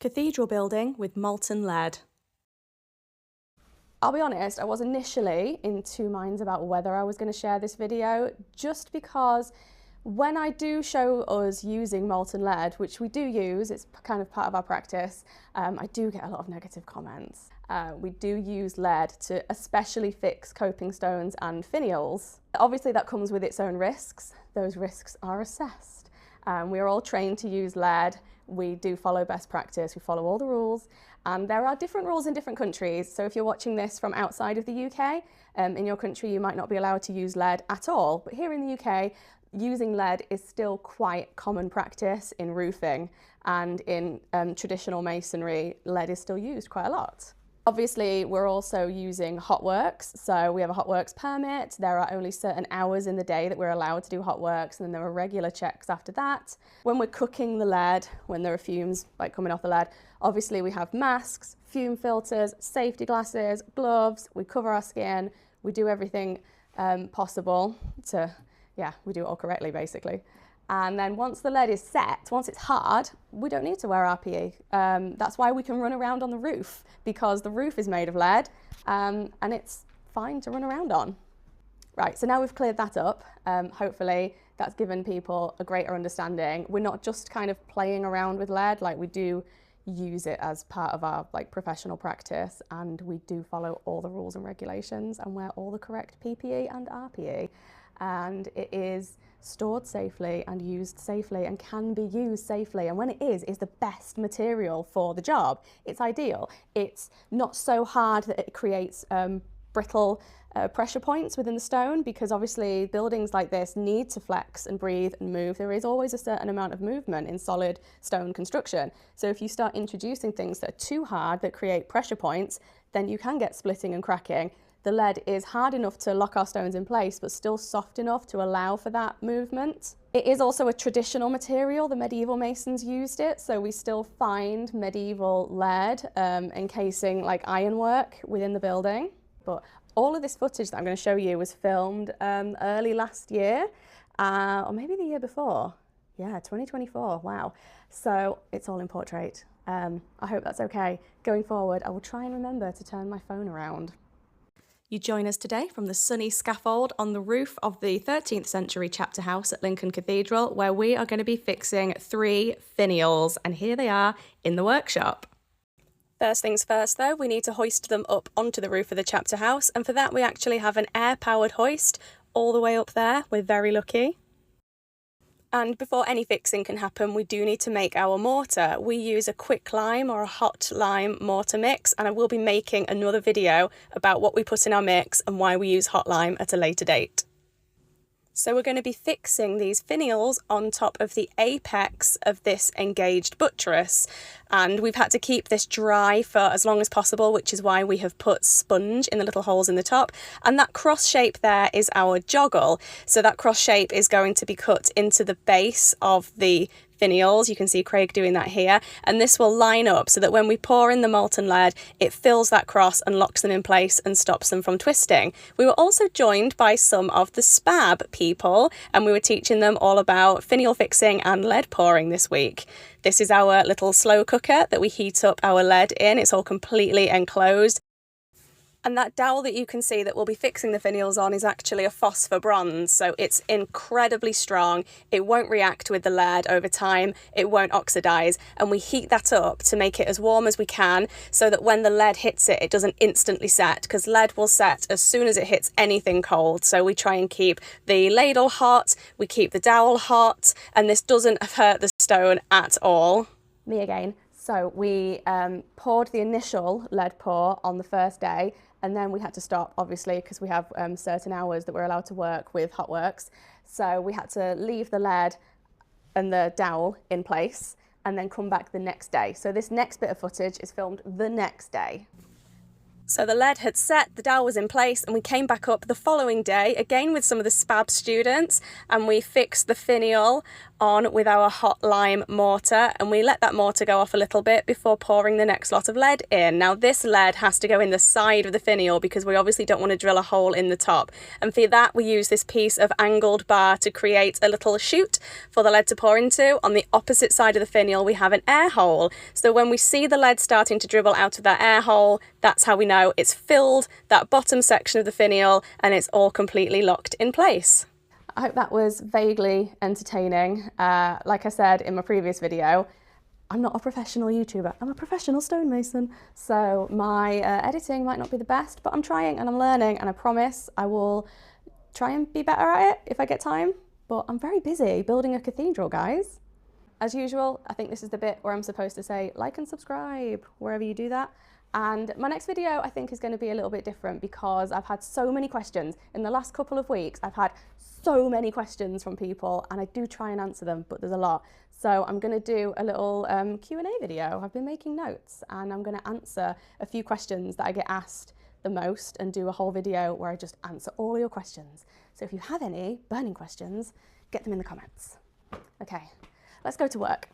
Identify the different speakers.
Speaker 1: Cathedral building with molten lead. I'll be honest, I was initially in two minds about whether I was going to share this video, just because when I do show us using molten lead, which we do use, it's kind of part of our practice, I do get a lot of negative comments. We do use lead to especially fix coping stones and finials. Obviously that comes with its own risks. Those risks are assessed. We are all trained to use lead. We do follow best practice, we follow all the rules, and there are different rules in different countries. So if you're watching this from outside of the UK, in your country you might not be allowed to use lead at all, but here in the UK, using lead is still quite common practice in roofing, and in traditional masonry, lead is still used quite a lot. Obviously, we're also using hot works, so we have a hot works permit. There are only certain hours in the day that we're allowed to do hot works, and then there are regular checks after that. When we're cooking the lead, when there are fumes like coming off the lead, obviously we have masks, fume filters, safety glasses, gloves, we cover our skin, we do everything possible to, we do it all correctly basically. And then once the lead is set, once it's hard, we don't need to wear RPE. That's why we can run around on the roof, because the roof is made of lead and it's fine to run around on. Right, so now we've cleared that up. Hopefully that's given people a greater understanding. We're not just kind of playing around with lead, like we do use it as part of our professional practice, and we do follow all the rules and regulations and wear all the correct PPE and RPE. And it is stored safely and used safely and can be used safely, and when it is the best material for the job. It's ideal. It's not so hard that it creates brittle pressure points within the stone, because obviously buildings like this need to flex and breathe and move. There is always a certain amount of movement in solid stone construction. So if you start introducing things that are too hard, that create pressure points, then you can get splitting and cracking. The lead is hard enough to lock our stones in place, but still soft enough to allow for that movement. It is also a traditional material. The medieval masons used it, so we still find medieval lead encasing like ironwork within the building. But all of this footage that I'm going to show you was filmed early last year, or maybe the year before. Yeah, 2024, wow. So it's all in portrait. I hope that's okay. Going forward, I will try and remember to turn my phone around. You join us today from the sunny scaffold on the roof of the 13th century chapter house at Lincoln Cathedral, where we are going to be fixing 3 finials, and here they are in the workshop. First things first though, we need to hoist them up onto the roof of the chapter house, and for that we actually have an air-powered hoist all the way up there. We're very lucky. And before any fixing can happen, we do need to make our mortar. We use a quick lime or a hot lime mortar mix, and I will be making another video about what we put in our mix and why we use hot lime at a later date. So we're going to be fixing these finials on top of the apex of this engaged buttress, and we've had to keep this dry for as long as possible, which is why we have put sponge in the little holes in the top. And that cross shape there is our joggle, so that cross shape is going to be cut into the base of the finials. You can see Craig doing that here, and this will line up so that when we pour in the molten lead, it fills that cross and locks them in place and stops them from twisting. We were also joined by some of the SPAB people, and we were teaching them all about finial fixing and lead pouring this week. This is our little slow cooker that we heat up our lead in. It's all completely enclosed. And that dowel that you can see that we'll be fixing the finials on is actually a phosphor bronze, so it's incredibly strong. It won't react with the lead over time, it won't oxidise, and we heat that up to make it as warm as we can so that when the lead hits it, it doesn't instantly set, because lead will set as soon as it hits anything cold. So we try and keep the ladle hot, we keep the dowel hot, and this doesn't hurt the stone at all. Me again. So we poured the initial lead pour on the first day, and then we had to stop, obviously, because we have certain hours that we're allowed to work with hot works. So we had to leave the lead and the dowel in place and then come back the next day. So this next bit of footage is filmed the next day. So the lead had set, the dowel was in place, and we came back up the following day, again with some of the SPAB students, and we fixed the finial on with our hot lime mortar, and we let that mortar go off a little bit before pouring the next lot of lead in. Now this lead has to go in the side of the finial because we obviously don't want to drill a hole in the top, and for that we use this piece of angled bar to create a little chute for the lead to pour into. On the opposite side of the finial we have an air hole, so when we see the lead starting to dribble out of that air hole, that's how we know it's filled that bottom section of the finial and it's all completely locked in place. I hope that was vaguely entertaining. Like I said in my previous video, I'm not a professional YouTuber, I'm a professional stonemason. So my editing might not be the best, but I'm trying and I'm learning, and I promise I will try and be better at it if I get time. But I'm very busy building a cathedral, guys. As usual, I think this is the bit where I'm supposed to say like and subscribe wherever you do that. And my next video I think is going to be a little bit different because I've had so many questions. In the last couple of weeks I've had so many questions from people, and I do try and answer them, but there's a lot. So I'm going to do a little Q&A video. I've been making notes and I'm going to answer a few questions that I get asked the most and do a whole video where I just answer all your questions. So if you have any burning questions, get them in the comments. Okay, let's go to work.